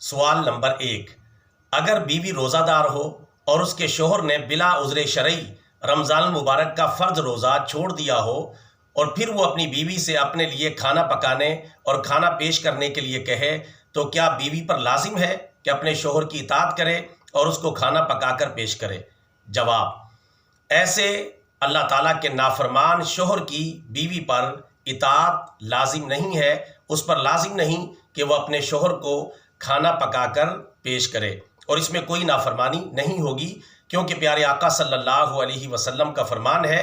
سوال نمبر 1، اگر بیوی روزہ دار ہو اور اس کے شوہر نے بلا عذر شرعی رمضان المبارک کا فرض روزہ چھوڑ دیا ہو اور پھر وہ اپنی بیوی سے اپنے لیے کھانا پکانے اور کھانا پیش کرنے کے لیے کہے تو کیا بیوی پر لازم ہے کہ اپنے شوہر کی اطاعت کرے اور اس کو کھانا پکا کر پیش کرے؟ جواب: ایسے اللہ تعالیٰ کے نافرمان شوہر کی بیوی پر اطاعت لازم نہیں ہے، اس پر لازم نہیں کہ وہ اپنے شوہر کو کھانا پکا کر پیش کرے، اور اس میں کوئی نافرمانی نہیں ہوگی، کیونکہ پیارے آقا صلی اللہ علیہ وسلم کا فرمان ہے: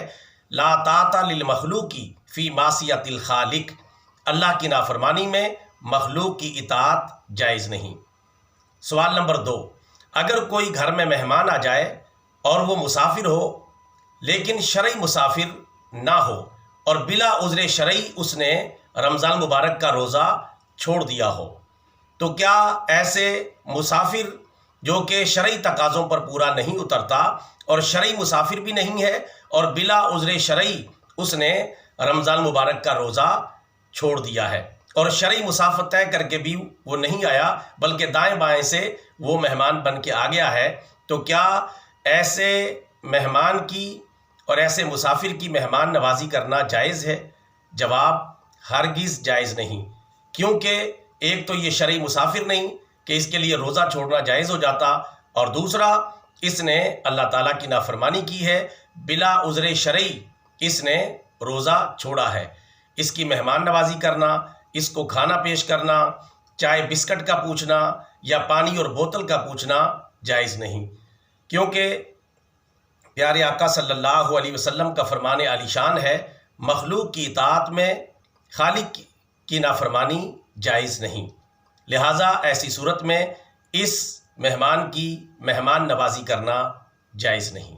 لا طاعت للمخلوق فی معصیت الخالق، اللہ کی نافرمانی میں مخلوق کی اطاعت جائز نہیں۔ سوال نمبر 2، اگر کوئی گھر میں مہمان آ جائے اور وہ مسافر ہو لیکن شرعی مسافر نہ ہو اور بلا عذر شرعی اس نے رمضان مبارک کا روزہ چھوڑ دیا ہو، تو کیا ایسے مسافر جو کہ شرعی تقاضوں پر پورا نہیں اترتا اور شرعی مسافر بھی نہیں ہے اور بلا عذر شرعی اس نے رمضان مبارک کا روزہ چھوڑ دیا ہے اور شرعی مسافت طے کر کے بھی وہ نہیں آیا بلکہ دائیں بائیں سے وہ مہمان بن کے آ گیا ہے، تو کیا ایسے مہمان کی اور ایسے مسافر کی مہمان نوازی کرنا جائز ہے؟ جواب: ہرگز جائز نہیں، کیونکہ ایک تو یہ شرعی مسافر نہیں کہ اس کے لیے روزہ چھوڑنا جائز ہو جاتا، اور دوسرا اس نے اللہ تعالیٰ کی نافرمانی کی ہے، بلا عذر شرعی اس نے روزہ چھوڑا ہے۔ اس کی مہمان نوازی کرنا، اس کو کھانا پیش کرنا، چائے بسکٹ کا پوچھنا یا پانی اور بوتل کا پوچھنا جائز نہیں، کیونکہ پیارے آقا صلی اللہ علیہ وسلم کا فرمان عالی شان ہے: مخلوق کی اطاعت میں خالق کی نافرمانی جائز نہیں، لہٰذا ایسی صورت میں اس مہمان کی مہمان نوازی کرنا جائز نہیں۔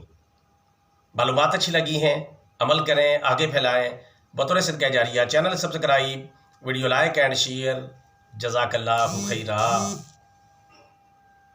معلومات اچھی لگی ہیں، عمل کریں، آگے پھیلائیں۔ بطور صدقہ جاریہ channel subscribe, video like and share. جزاک اللہ خیرہ۔